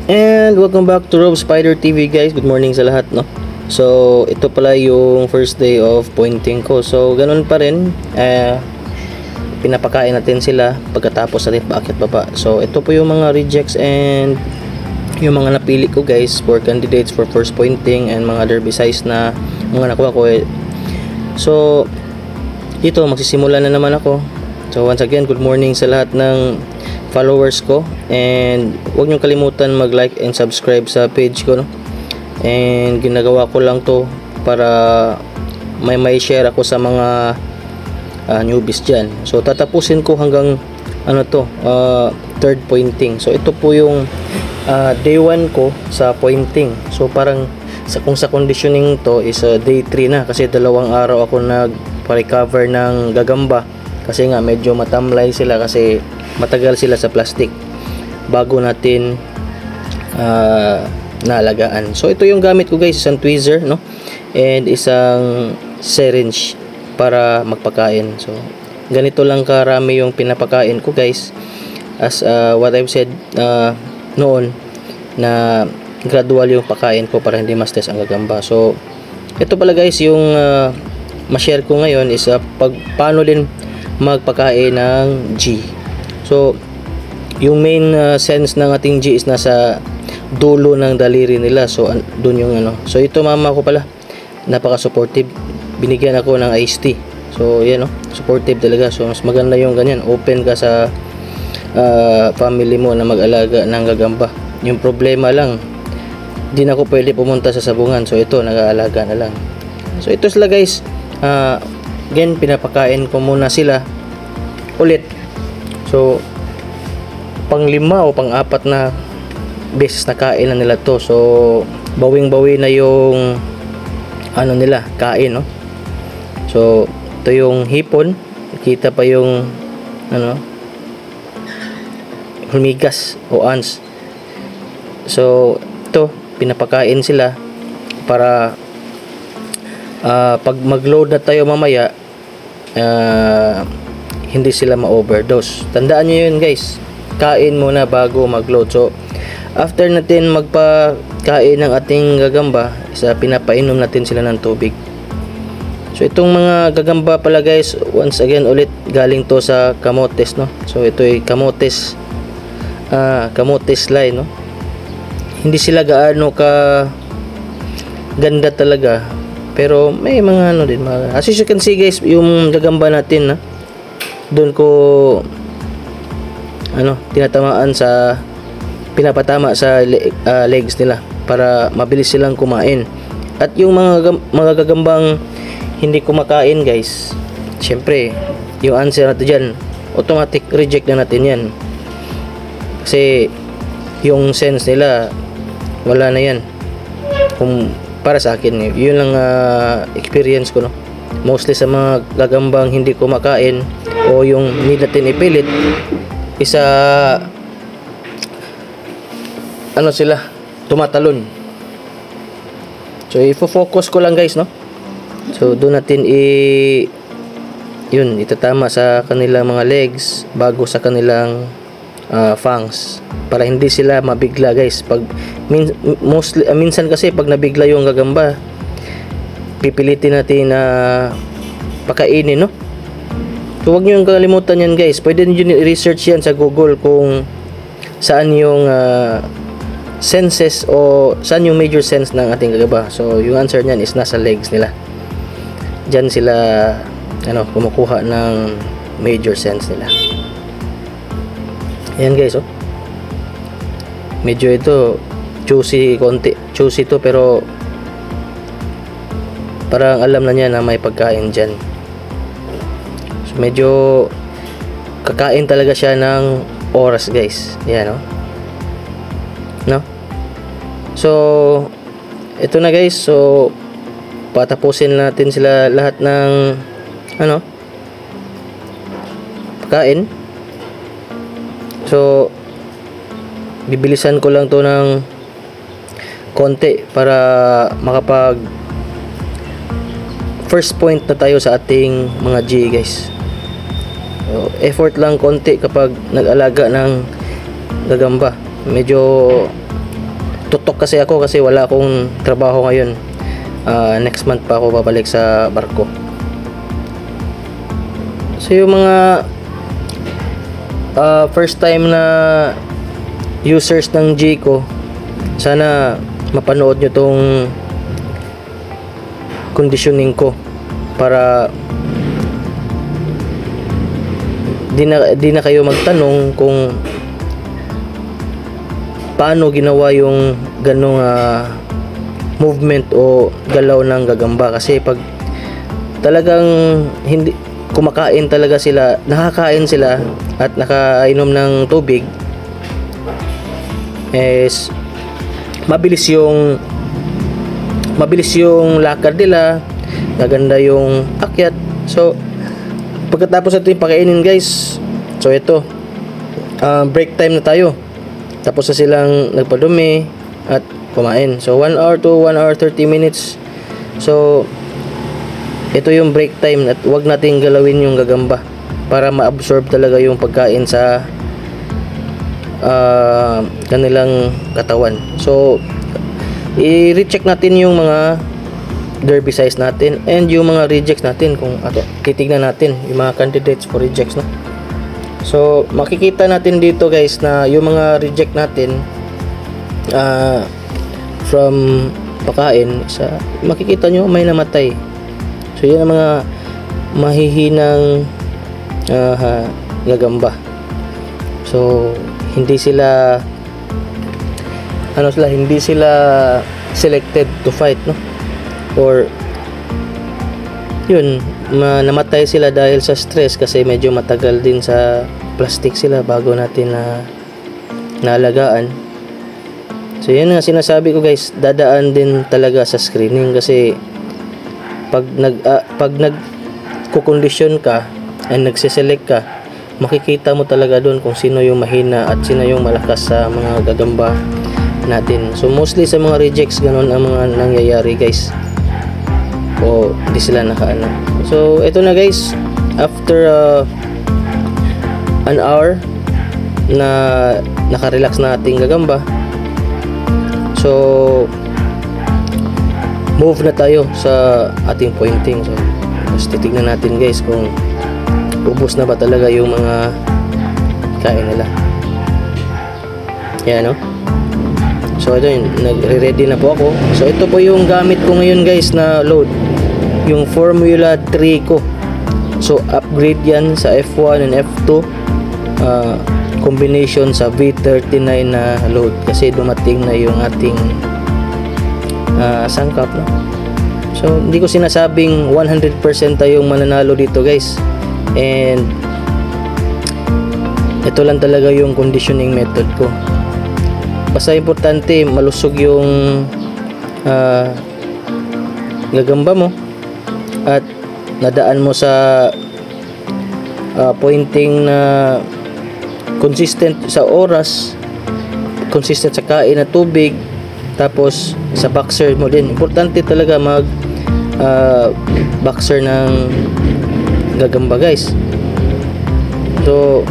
And welcome back to Rob Spider TV, guys. Good morning sa lahat, no? So, ito pala yung first day of pointing ko. So, ganun pa rin. Pinapakain natin sila pagkatapos natin paakyat baba. So, ito po yung mga rejects and yung mga napili ko, guys, for candidates for first pointing and mga derby size na mga nakuha ko. So, dito magsisimula na naman ako. So, once again, good morning sa lahat ng followers ko, and huwag nyo kalimutan mag-like and subscribe sa page ko, no? And ginagawa ko lang to para may share ako sa mga newbies dyan. So tatapusin ko hanggang third pointing. So ito po yung day 1 ko sa pointing. So parang kung sa conditioning to is day 3 na, kasi 2 araw ako nagpa-recover ng gagamba kasi nga medyo matamlay sila kasi matagal sila sa plastic bago natin naalagaan. So ito yung gamit ko, guys, isang tweezer, no, and isang syringe para magpakain. So ganito lang karami yung pinapakain ko, guys, as what I've said noon, na gradual yung pakain ko para hindi ma-stress ang gagamba. So ito pala, guys, yung ma-share ko ngayon is paano din magpakain ng G. So, yung main sense ng ating G is nasa dulo ng daliri nila. So, dun yung So, ito mama ko pala, napaka-supportive. Binigyan ako ng iced tea. So, yan, no? Supportive talaga. So, mas maganda yung ganyan. Open ka sa family mo na mag-alaga ng gagamba. Yung problema lang, di na ako pwede pumunta sa sabungan. So, ito, nag-aalaga na lang. So, ito sila, guys. Again, pinapakain ko muna sila ulit. So, pang-5 o pang-4 na beses na kain na nila to. So, bawing-bawi na yung nila, kain, no? So, ito yung hipon. Kita pa yung humigas o ants. So, ito, pinapakain sila para pag mag-load na tayo mamaya, hindi sila ma-overdose. Tandaan nyo yun, guys, kain muna bago mag-load. So after natin magpakain ng ating gagamba, pinapainom natin sila ng tubig. So itong mga gagamba pala, guys, once again ulit, galing to sa kamotes, no? So ito ay kamotes line, no? Hindi sila gaano ka ganda talaga, pero may mga din mga, as you can see, guys, yung gagamba natin, doon ko pinapatama sa legs nila para mabilis silang kumain. At yung mga gagambang hindi kumakain, guys, syempre yung answer natin dyan, automatic reject na natin yan, kasi yung sense nila wala na yan. Kung para sa akin, yun lang experience ko, no? Mostly sa mga gagambang hindi kumakain o yung need natin ipilit, sila tumatalon. So ifo-focus ko lang, guys, no? So doon natin itatama sa kanilang mga legs bago sa kanilang fangs, para hindi sila mabigla, guys. Minsan kasi pag nabigla yung gagamba, pipilitin natin na pakainin, no? So huwag nyo kalimutan yan, guys. Pwede nyo i-research yan sa Google kung saan yung senses o saan yung major sense ng ating gagamba. So yung answer nyan is nasa legs nila. Diyan sila kumukuha ng major sense nila. Ayan, guys, oh. Medyo ito juicy to, pero parang alam na niya na may pagkain dyan. So medyo kakain talaga siya ng oras, guys. Yan, no? So ito na, guys. So patapusin natin sila lahat ng pagkain. So bibilisan ko lang to ng konti para makapag first point na tayo sa ating mga G, guys. So, effort lang konti kapag nag-alaga ng gagamba. Medyo tutok kasi ako kasi wala akong trabaho ngayon. Next month pa ako babalik sa barko. So yung mga first time na users ng Jayco, sana mapanood nyo tong conditioning ko para di na kayo magtanong kung paano ginawa yung ganong movement o galaw ng gagamba. Kasi pag talagang hindi kumakain talaga sila, nakakain sila at nakainom ng tubig, is mabilis yung lakad nila, maganda yung akyat. So pagkatapos natin pakainin guys, so ito break time na tayo, tapos na silang nagpadumi at kumain. So 1 hour to 1 hour 30 minutes. So ito yung break time at wag nating galawin yung gagamba para ma-absorb talaga yung pagkain sa kanilang katawan. So i-recheck natin yung mga derby size natin and yung mga rejects natin, kung titignan natin yung mga candidates for rejects, no? So makikita natin dito guys na yung mga reject natin from pakain, makikita nyo may namatay. So yan ang mga mahihinang gagamba. So hindi sila selected to fight, no? Or yun, namatay sila dahil sa stress kasi medyo matagal din sa plastic sila bago natin naalagaan. So yan nga sinasabi ko guys, dadaan din talaga sa screening kasi pag nagko-condition ka and nagse-select ka, makikita mo talaga doon kung sino yung mahina at sino yung malakas sa mga gagamba natin. So mostly sa mga rejects ganun ang mga nangyayari guys, o di sila nakaano. So ito na guys, after an hour na nakarelax na ating gagamba, so move na tayo sa ating pointing. So mas titignan natin guys kung ubos na ba talaga yung mga kain nila. Yan, no? So ito yun, nagre-ready na po ako. So ito po yung gamit ko ngayon guys na load, yung Formula 3 ko. So upgrade yan sa F1 and F2 combination sa V39 na load kasi dumating na yung ating sangkap, no? So hindi ko sinasabing 100% tayong mananalo dito guys, and ito lang talaga yung conditioning method ko. Basta importante malusog yung gagamba mo at nadaan mo sa pointing na consistent sa oras, consistent sa kain na tubig, tapos sa boxer mo din. Importante talaga mag boxer ng gagamba guys. So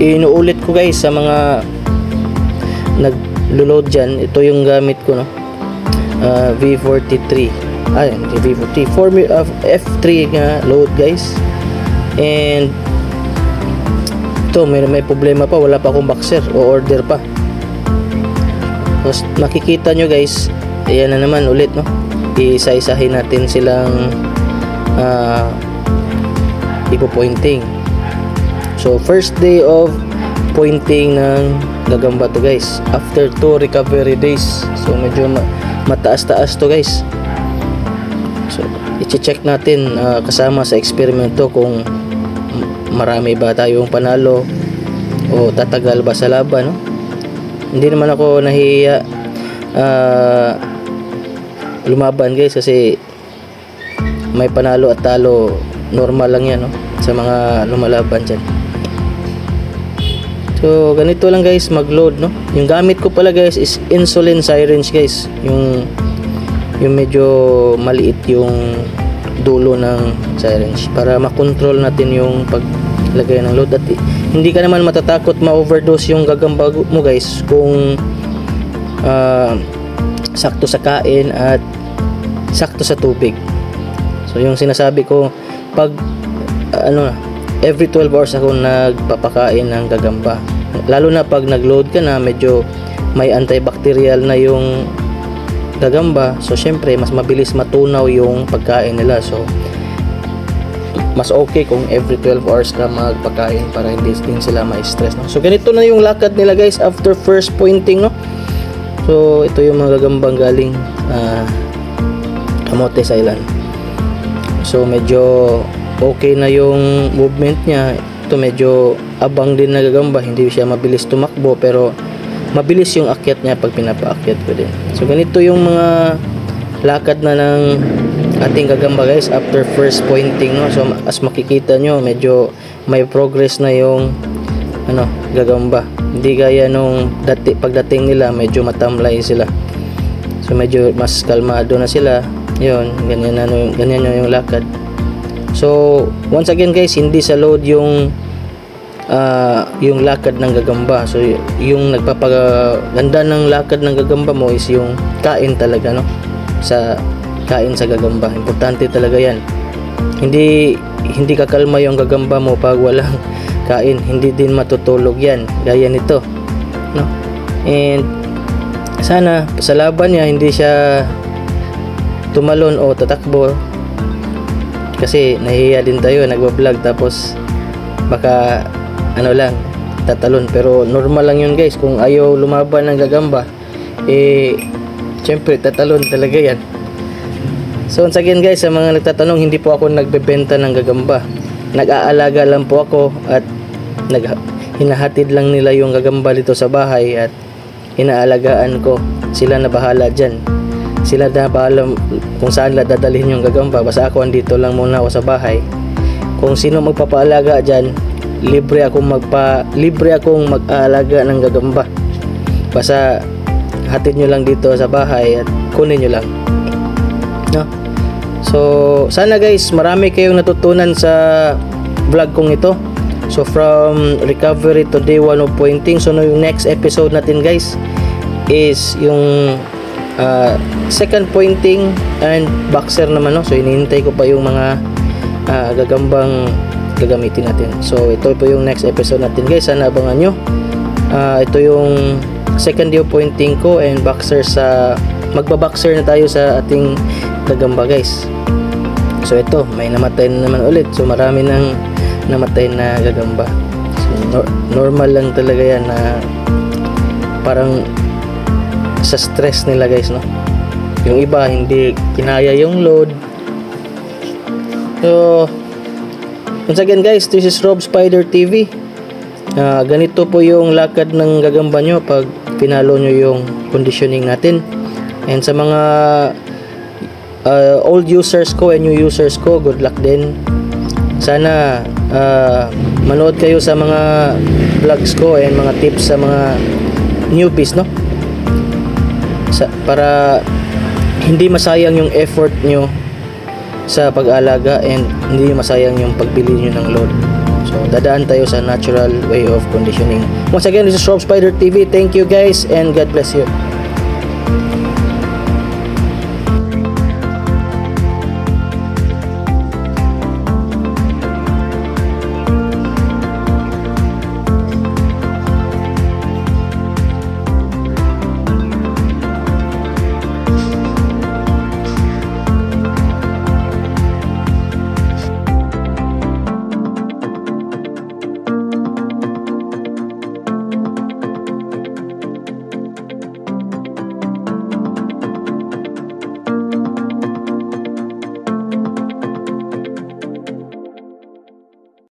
inuulit ko guys sa mga naglo-load dyan, ito yung gamit ko, no? V43 V43 F3 nga load guys. And ito may problema pa, wala pa akong boxer o order pa. Tapos makikita nyo guys, ayan na naman ulit, no? Isa-isahin natin silang ipo-pointing. So first day of pointing ng gagamba to guys, after 2 recovery days. So medyo mataas-taas to guys. So i-check natin kasama sa eksperimento kung marami ba tayong panalo o tatagal ba sa laban, no? Hindi naman ako nahihiya lumaban guys kasi may panalo at talo, normal lang yan, no? Sa mga lumalaban dyan. So ganito lang guys mag-load, no? Yung gamit ko pala guys is insulin syringe guys, yung medyo maliit yung dulo ng syringe para makontrol natin yung lagay ng load. At hindi ka naman matatakot ma-overdose yung gagamba mo guys kung sakto sa kain at sakto sa tubig. So yung sinasabi ko, pag every 12 hours ako nagpapakain ng gagamba, lalo na pag nag-load ka na, medyo may antibacterial na yung gagamba, so syempre mas mabilis matunaw yung pagkain nila. So mas okay kung every 12 hours ka magpakain para hindi din sila ma-stress, no? So ganito na yung lakad nila guys after first pointing, no? So ito yung mga gagambang galing Camotes Island. So medyo okay na yung movement niya. Ito medyo abang din na gagamba, hindi siya mabilis tumakbo pero mabilis yung akyat niya pag pinapaakyat ko din. So ganito yung mga lakad na ng ating gagamba guys after first pointing, no? So as makikita nyo, medyo may progress na yung gagamba. Hindi gaya nung pagdating nila, medyo matamlay sila. So medyo mas kalmado na sila. Yun, ganyan na yung lakad. So once again guys, hindi sa load yung lakad ng gagamba. So yung nagpapaganda ng lakad ng gagamba mo is yung kain talaga, no? Sa kain sa gagamba, importante talaga yan. Hindi kakalma yung gagamba mo pag walang kain, hindi din matutulog yan gaya nito, no? And sana sa laban niya hindi siya tumalon o tatakbo, kasi nahihiya din tayo nagbablog tapos baka tatalon. Pero normal lang yun guys, kung ayaw lumaban ng gagamba, syempre tatalon talaga yan. So once again guys, sa mga nagtatanong, hindi po ako nagbebenta ng gagamba, nag-aalaga lang po ako at hinahatid lang nila yung gagamba dito sa bahay at inaalagaan ko. Sila na bahala dyan, sila na bahala kung saan la dadalhin yung gagamba. Basta ako andito lang muna ako sa bahay. Kung sino magpapaalaga dyan, libre akong mag-aalaga ng gagamba. Basta hatid nyo lang dito sa bahay at kunin nyo lang, no? So sana guys, marami kayong natutunan sa vlog kong ito. So from recovery to day 1 of pointing. So yung next episode natin guys is yung second pointing and boxer naman, no? So hinihintay ko pa yung mga gagambang gagamitin natin. So ito po yung next episode natin guys, sana abangan nyo. Ito yung second day of pointing ko and boxer magbaboxer na tayo sa ating gagamba guys. So ito, may namatay na naman ulit. So marami nang namatay na gagamba. So normal lang talaga yan na parang sa stress nila guys, no? Yung iba hindi kinaya yung load. So once again guys, this is Rob Spider TV. Ganito po yung lakad ng gagamba nyo pag pinalo nyo yung conditioning natin. And sa mga old users ko and new users ko, good luck din. Sana manood kayo sa mga vlogs ko and mga tips sa mga newbies, no? Para hindi masayang yung effort nyo sa pag-alaga and hindi masayang yung pagbili nyo ng load. So dadaan tayo sa natural way of conditioning. Once again, this is Rob Spider TV. Thank you guys and God bless you.